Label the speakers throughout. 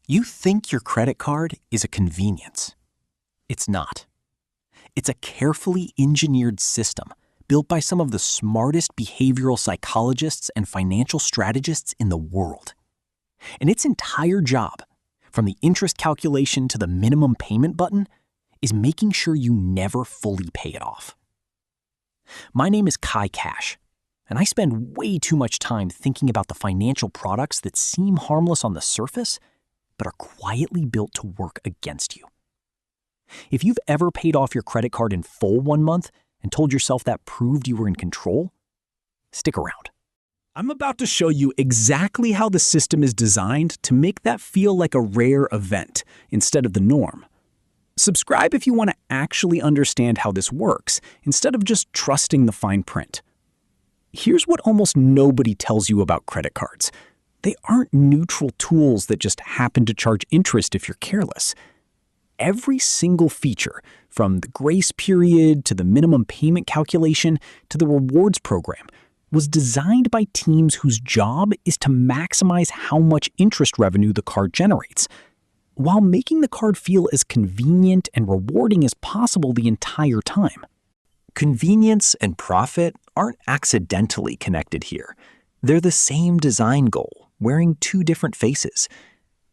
Speaker 1: You think your credit card is a convenience. It's not. It's a carefully engineered system built by some of the smartest behavioral psychologists and financial strategists in the world. And its entire job, from the interest calculation to the minimum payment button, is making sure you never fully pay it off. My name is Kai Cash, and I spend way too much time thinking about the financial products that seem harmless on the surface, but are quietly built to work against you. If you've ever paid off your credit card in full one month and told yourself that proved you were in control, stick around.
Speaker 2: I'm about to show you exactly how the system is designed to make that feel like a rare event instead of the norm. Subscribe if you want to actually understand how this works instead of just trusting the fine print. Here's what almost nobody tells you about credit cards. They aren't neutral tools that just happen to charge interest if you're careless. Every single feature, from the grace period to the minimum payment calculation to the rewards program, was designed by teams whose job is to maximize how much interest revenue the card generates, while making the card feel as convenient and rewarding as possible the entire time.
Speaker 1: Convenience and profit aren't accidentally connected here. They're the same design goal, wearing two different faces.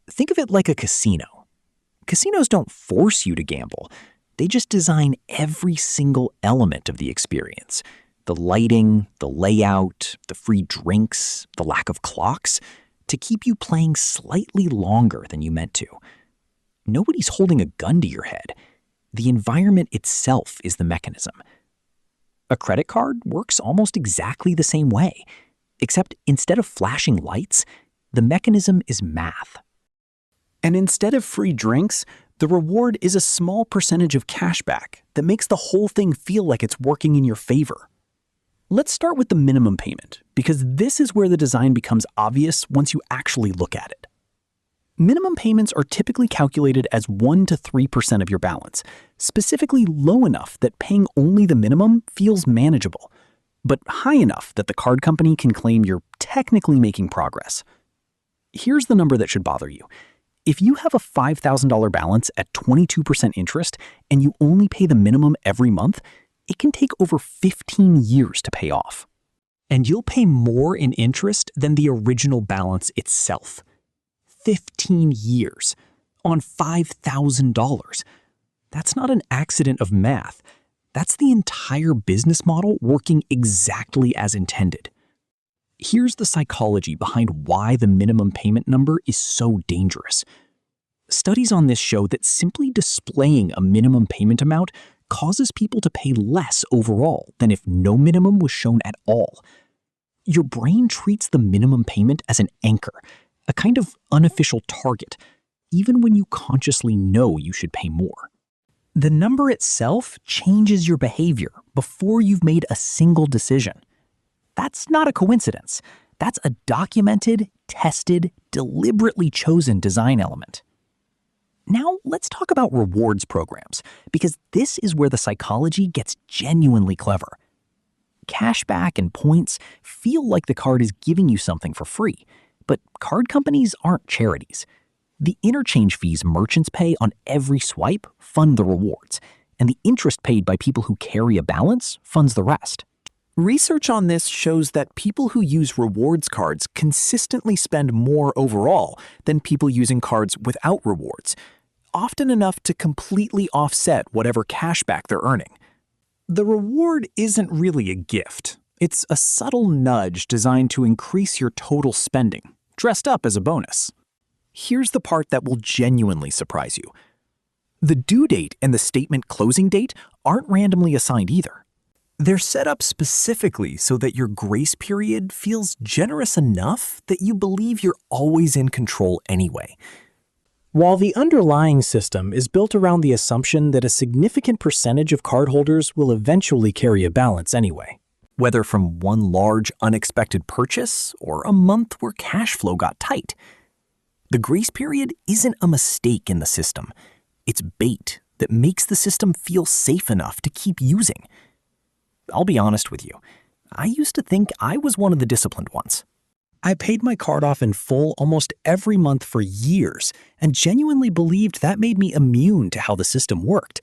Speaker 1: Think of it like a casino. Casinos don't force you to gamble. They just design every single element of the experience. The lighting, the layout, the free drinks, the lack of clocks, to keep you playing slightly longer than you meant to. Nobody's holding a gun to your head. The environment itself is the mechanism. A credit card works almost exactly the same way, except instead of flashing lights, the mechanism is math.
Speaker 2: And instead of free drinks, the reward is a small percentage of cashback that makes the whole thing feel like it's working in your favor. Let's start with the minimum payment, because this is where the design becomes obvious once you actually look at it. Minimum payments are typically calculated as 1 to 3% of your balance, specifically low enough that paying only the minimum feels manageable, but high enough that the card company can claim you're technically making progress. Here's the number that should bother you. If you have a $5,000 balance at 22% interest and you only pay the minimum every month, it can take over 15 years to pay off. And you'll pay more in interest than the original balance itself. 15 years on $5,000. That's not an accident of math. That's the entire business model working exactly as intended. Here's the psychology behind why the minimum payment number is so dangerous. Studies on this show that simply displaying a minimum payment amount causes people to pay less overall than if no minimum was shown at all. Your brain treats the minimum payment as an anchor, a kind of unofficial target, even when you consciously know you should pay more. The number itself changes your behavior before you've made a single decision. That's not a coincidence. That's a documented, tested, deliberately chosen design element. Now, let's talk about rewards programs, because this is where the psychology gets genuinely clever. Cashback and points feel like the card is giving you something for free, but card companies aren't charities. The interchange fees merchants pay on every swipe fund the rewards, and the interest paid by people who carry a balance funds the rest. Research on this shows that people who use rewards cards consistently spend more overall than people using cards without rewards, often enough to completely offset whatever cashback they're earning. The reward isn't really a gift. It's a subtle nudge designed to increase your total spending, dressed up as a bonus. Here's the part that will genuinely surprise you. The due date and the statement closing date aren't randomly assigned either. They're set up specifically so that your grace period feels generous enough that you believe you're always in control anyway. While the underlying system is built around the assumption that a significant percentage of cardholders will eventually carry a balance anyway, whether from one large unexpected purchase or a month where cash flow got tight. The grace period isn't a mistake in the system. It's bait that makes the system feel safe enough to keep using. I'll be honest with you. I used to think I was one of the disciplined ones. I paid my card off in full almost every month for years and genuinely believed that made me immune to how the system worked.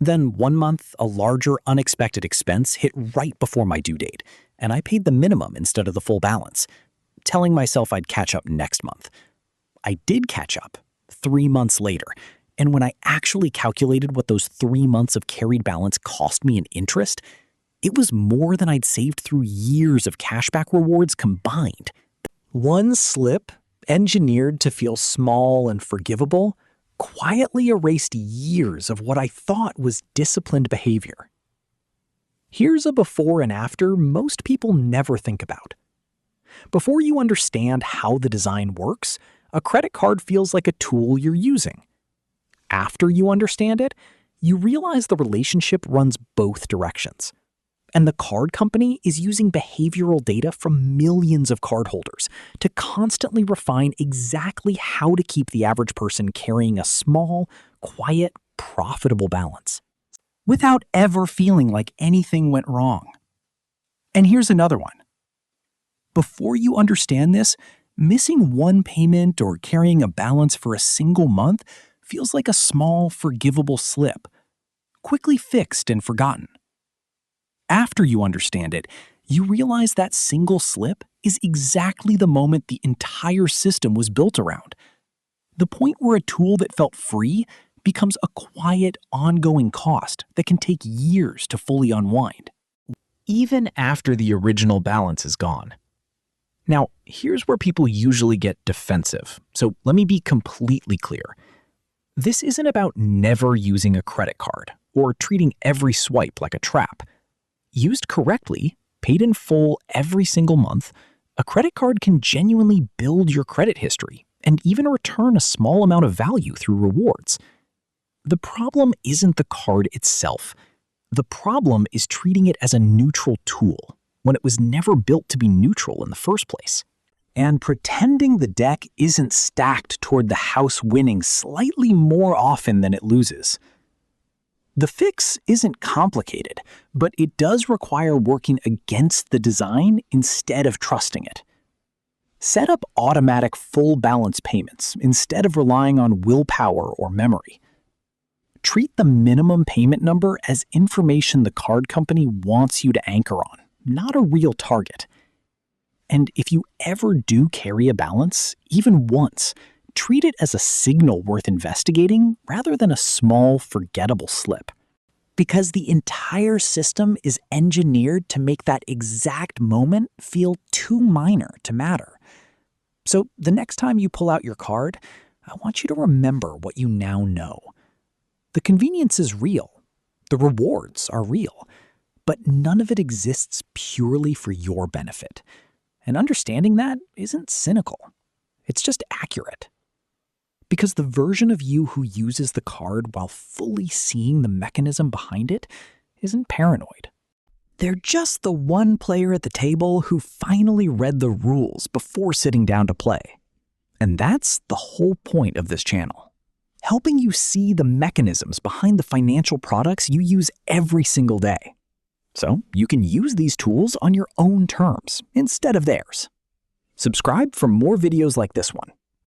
Speaker 2: Then one month, a larger unexpected expense hit right before my due date, and I paid the minimum instead of the full balance, telling myself I'd catch up next month. I did catch up 3 months later, and when I actually calculated what those 3 months of carried balance cost me in interest, it was more than I'd saved through years of cashback rewards combined. One slip, engineered to feel small and forgivable, quietly erased years of what I thought was disciplined behavior. Here's a before and after most people never think about. Before you understand how the design works, a credit card feels like a tool you're using. After you understand it, you realize the relationship runs both directions. And the card company is using behavioral data from millions of cardholders to constantly refine exactly how to keep the average person carrying a small, quiet, profitable balance, without ever feeling like anything went wrong. And here's another one. Before you understand this, missing one payment or carrying a balance for a single month feels like a small, forgivable slip, quickly fixed and forgotten. After you understand it, you realize that single slip is exactly the moment the entire system was built around. The point where a tool that felt free becomes a quiet, ongoing cost that can take years to fully unwind, even after the original balance is gone. Now, here's where people usually get defensive, so let me be completely clear. This isn't about never using a credit card or treating every swipe like a trap. Used correctly, paid in full every single month, a credit card can genuinely build your credit history and even return a small amount of value through rewards. The problem isn't the card itself. The problem is treating it as a neutral tool when it was never built to be neutral in the first place. And pretending the deck isn't stacked toward the house winning slightly more often than it loses. The fix isn't complicated, but it does require working against the design instead of trusting it. Set up automatic full balance payments instead of relying on willpower or memory. Treat the minimum payment number as information the card company wants you to anchor on, not a real target. And if you ever do carry a balance, even once, treat it as a signal worth investigating rather than a small, forgettable slip. Because the entire system is engineered to make that exact moment feel too minor to matter. So the next time you pull out your card, I want you to remember what you now know. The convenience is real. The rewards are real. But none of it exists purely for your benefit. And understanding that isn't cynical. It's just accurate. Because the version of you who uses the card while fully seeing the mechanism behind it isn't paranoid. They're just the one player at the table who finally read the rules before sitting down to play. And that's the whole point of this channel. Helping you see the mechanisms behind the financial products you use every single day. So you can use these tools on your own terms instead of theirs. Subscribe for more videos like this one.